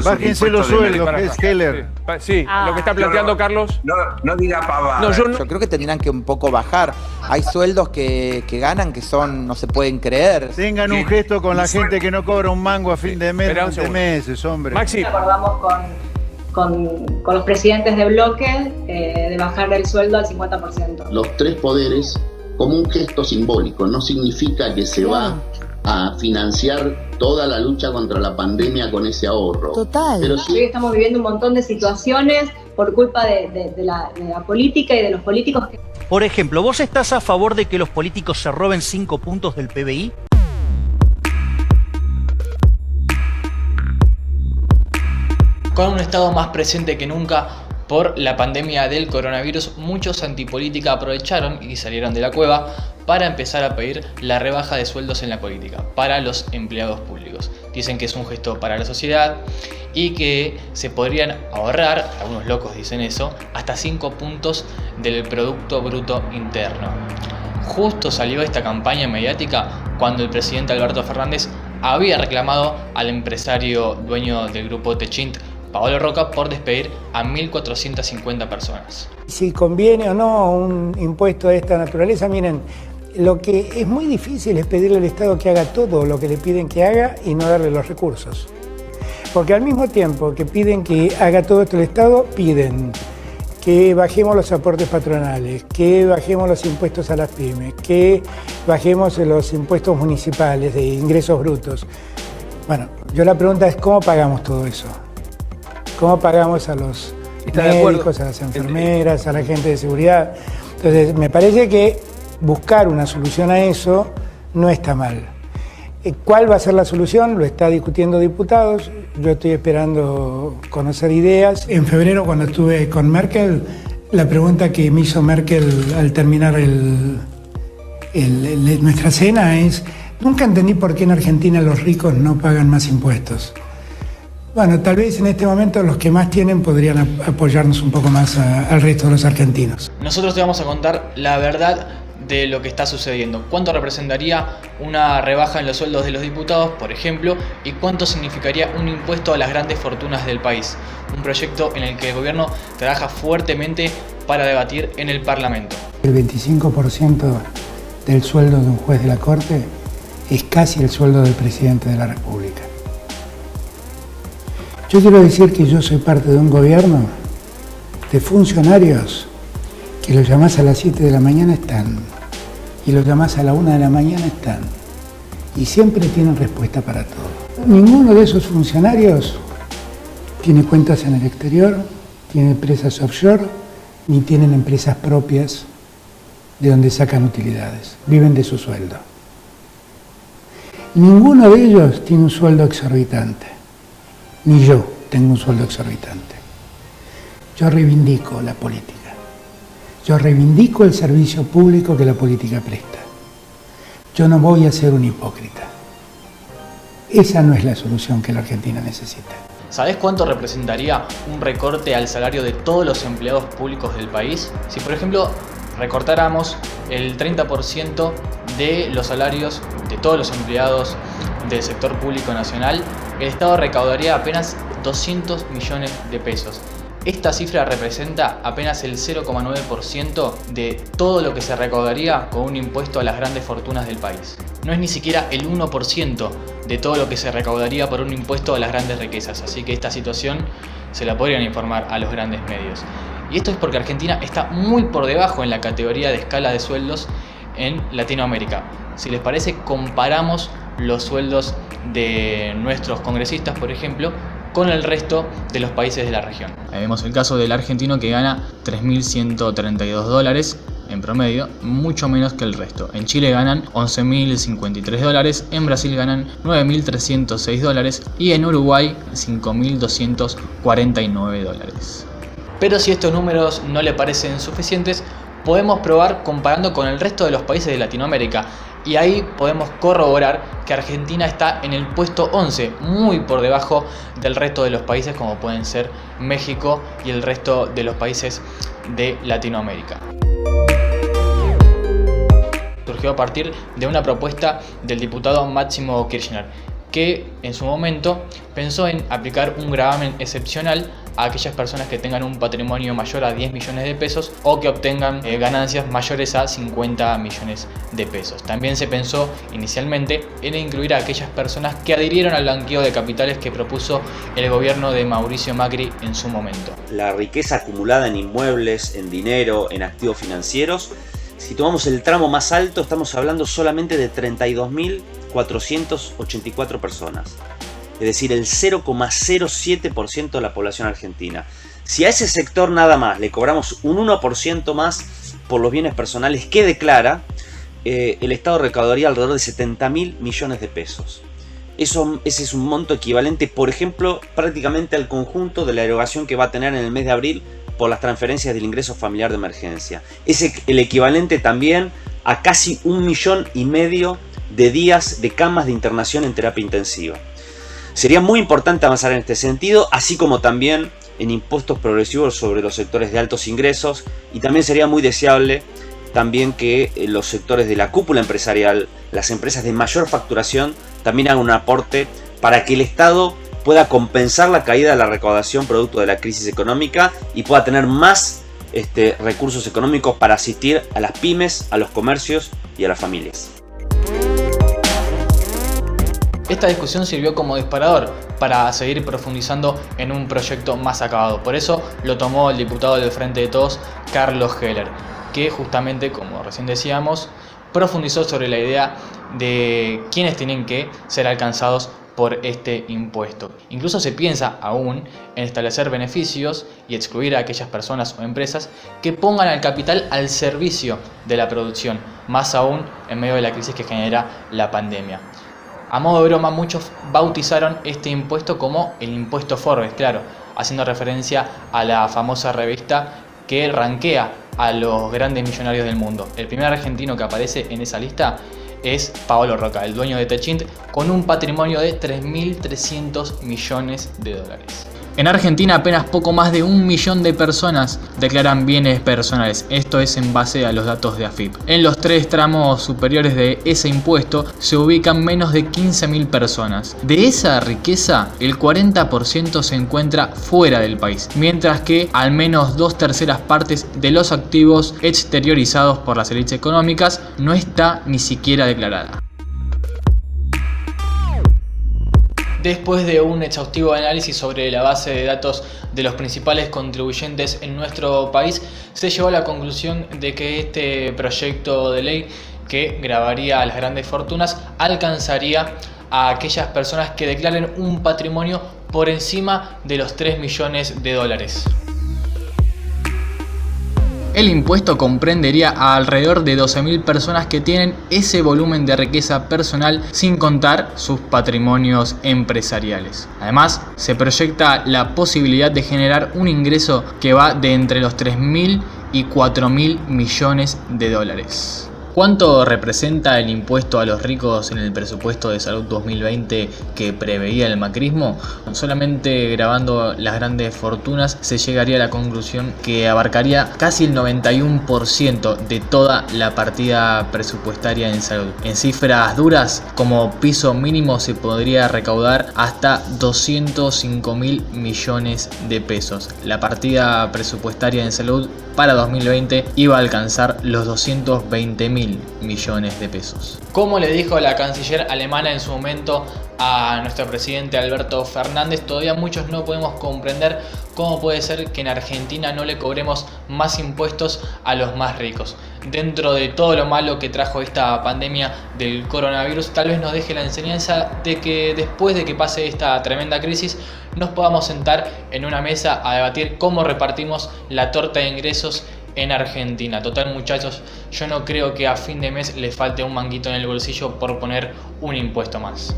Bájense los sueldos, es Heller. Sí, lo que está planteando Carlos. No diga pavada. Yo creo que tendrían que un poco bajar. Hay sueldos que ganan que no se pueden creer. Tengan un gesto con la gente que no cobra un mango a fin de mes, 20 meses, hombre. Maxi. Acordamos con los presidentes de bloque de bajar el sueldo al 50%. Los tres poderes como un gesto simbólico, no significa que se va a financiar toda la lucha contra la pandemia con ese ahorro. Total. Pero sí, Hoy estamos viviendo un montón de situaciones por culpa de la política y de los políticos. Por ejemplo, ¿vos estás a favor de que los políticos se roben 5 puntos del PBI? Con un Estado más presente que nunca por la pandemia del coronavirus, muchos antipolítica aprovecharon y salieron de la cueva para empezar a pedir la rebaja de sueldos en la política para los empleados públicos. Dicen que es un gesto para la sociedad y que se podrían ahorrar, algunos locos dicen eso, hasta 5 puntos del Producto Bruto Interno. Justo salió esta campaña mediática cuando el presidente Alberto Fernández había reclamado al empresario dueño del grupo Techint, Paolo Roca, por despedir a 1.450 personas. Si conviene o no un impuesto de esta naturaleza, miren, lo que es muy difícil es pedirle al Estado que haga todo lo que le piden que haga y no darle los recursos. Porque al mismo tiempo que piden que haga todo esto el Estado, piden que bajemos los aportes patronales, que bajemos los impuestos a las pymes, que bajemos los impuestos municipales de ingresos brutos. Bueno, yo la pregunta es ¿cómo pagamos todo eso? ¿Cómo pagamos a los médicos, a las enfermeras, a la gente de seguridad? Entonces, me parece que buscar una solución a eso no está mal. ¿Cuál va a ser la solución? Lo está discutiendo diputados. Yo estoy esperando conocer ideas. En febrero, cuando estuve con Merkel, la pregunta que me hizo Merkel al terminar nuestra cena es: nunca entendí por qué en Argentina los ricos no pagan más impuestos. Bueno, tal vez en este momento los que más tienen podrían apoyarnos un poco más al resto de los argentinos. Nosotros te vamos a contar la verdad de lo que está sucediendo. ¿Cuánto representaría una rebaja en los sueldos de los diputados, por ejemplo? ¿Y cuánto significaría un impuesto a las grandes fortunas del país? Un proyecto en el que el gobierno trabaja fuertemente para debatir en el Parlamento. El 25% del sueldo de un juez de la Corte es casi el sueldo del presidente de la República. Yo quiero decir que yo soy parte de un gobierno de funcionarios que los llamás a las 7 de la mañana están, y los llamás a la 1 de la mañana están, y siempre tienen respuesta para todo. Ninguno de esos funcionarios tiene cuentas en el exterior, tiene empresas offshore, ni tienen empresas propias de donde sacan utilidades, viven de su sueldo. Ninguno de ellos tiene un sueldo exorbitante. Ni yo tengo un sueldo exorbitante. Yo reivindico la política. Yo reivindico el servicio público que la política presta. Yo no voy a ser un hipócrita. Esa no es la solución que la Argentina necesita. ¿Sabés cuánto representaría un recorte al salario de todos los empleados públicos del país? Si, por ejemplo, recortáramos el 30% de los salarios de todos los empleados del sector público nacional, el Estado recaudaría apenas 200 millones de pesos. Esta cifra representa apenas el 0,9% de todo lo que se recaudaría con un impuesto a las grandes fortunas del país. No es ni siquiera el 1% de todo lo que se recaudaría por un impuesto a las grandes riquezas, así que esta situación se la podrían informar a los grandes medios. Y esto es porque Argentina está muy por debajo en la categoría de escala de sueldos en Latinoamérica. Si les parece, comparamos los sueldos de nuestros congresistas, por ejemplo, con el resto de los países de la región. Ahí vemos el caso del argentino, que gana $3.132 en promedio, mucho menos que el resto. En Chile ganan $11.053, en Brasil ganan $9.306 y en Uruguay $5.249. Pero si estos números no le parecen suficientes, podemos probar comparando con el resto de los países de Latinoamérica. Y ahí podemos corroborar que Argentina está en el puesto 11, muy por debajo del resto de los países, como pueden ser México y el resto de los países de Latinoamérica. Surgió a partir de una propuesta del diputado Máximo Kirchner, que en su momento pensó en aplicar un gravamen excepcional a aquellas personas que tengan un patrimonio mayor a 10 millones de pesos o que obtengan ganancias mayores a 50 millones de pesos. También se pensó inicialmente en incluir a aquellas personas que adhirieron al blanqueo de capitales que propuso el gobierno de Mauricio Macri en su momento. La riqueza acumulada en inmuebles, en dinero, en activos financieros, si tomamos el tramo más alto, estamos hablando solamente de 32.484 personas. Es decir, el 0,07% de la población argentina. Si a ese sector nada más le cobramos un 1% más por los bienes personales que declara, el Estado recaudaría alrededor de 70.000 millones de pesos. Ese es un monto equivalente, por ejemplo, prácticamente al conjunto de la erogación que va a tener en el mes de abril por las transferencias del ingreso familiar de emergencia. Es el equivalente también a casi 1,5 millones de días de camas de internación en terapia intensiva. Sería muy importante avanzar en este sentido, así como también en impuestos progresivos sobre los sectores de altos ingresos, y también sería muy deseable también que los sectores de la cúpula empresarial, las empresas de mayor facturación, también hagan un aporte para que el Estado pueda compensar la caída de la recaudación producto de la crisis económica y pueda tener más recursos económicos para asistir a las pymes, a los comercios y a las familias. Esta discusión sirvió como disparador para seguir profundizando en un proyecto más acabado. Por eso lo tomó el diputado del Frente de Todos, Carlos Heller, que justamente, como recién decíamos, profundizó sobre la idea de quiénes tienen que ser alcanzados por este impuesto. Incluso se piensa aún en establecer beneficios y excluir a aquellas personas o empresas que pongan al capital al servicio de la producción, más aún en medio de la crisis que genera la pandemia. A modo de broma, muchos bautizaron este impuesto como el impuesto Forbes, claro, haciendo referencia a la famosa revista que rankea a los grandes millonarios del mundo. El primer argentino que aparece en esa lista es Paolo Roca, el dueño de Techint, con un patrimonio de 3.300 millones de dólares. En Argentina apenas poco más de 1 millón de personas declaran bienes personales, esto es en base a los datos de AFIP. En los 3 tramos superiores de ese impuesto se ubican menos de 15.000 personas. De esa riqueza, el 40% se encuentra fuera del país, mientras que al menos 2/3 partes de los activos exteriorizados por las élites económicas no está ni siquiera declarada. Después de un exhaustivo análisis sobre la base de datos de los principales contribuyentes en nuestro país, se llegó a la conclusión de que este proyecto de ley que gravaría a las grandes fortunas alcanzaría a aquellas personas que declaren un patrimonio por encima de los 3 millones de dólares. El impuesto comprendería a alrededor de 12.000 personas que tienen ese volumen de riqueza personal sin contar sus patrimonios empresariales. Además, se proyecta la posibilidad de generar un ingreso que va de entre los 3.000 y 4.000 millones de dólares. ¿Cuánto representa el impuesto a los ricos en el presupuesto de salud 2020 que preveía el macrismo? Solamente grabando las grandes fortunas se llegaría a la conclusión que abarcaría casi el 91% de toda la partida presupuestaria en salud. En cifras duras, como piso mínimo se podría recaudar hasta 205.000 millones de pesos. La partida presupuestaria en salud para 2020 iba a alcanzar los 220.000 millones de pesos. Como le dijo la canciller alemana en su momento a nuestro presidente Alberto Fernández, todavía muchos no podemos comprender cómo puede ser que en Argentina no le cobremos más impuestos a los más ricos. Dentro de todo lo malo que trajo esta pandemia del coronavirus, tal vez nos deje la enseñanza de que después de que pase esta tremenda crisis nos podamos sentar en una mesa a debatir cómo repartimos la torta de ingresos en Argentina. Total, muchachos, yo no creo que a fin de mes les falte un manguito en el bolsillo por poner un impuesto más.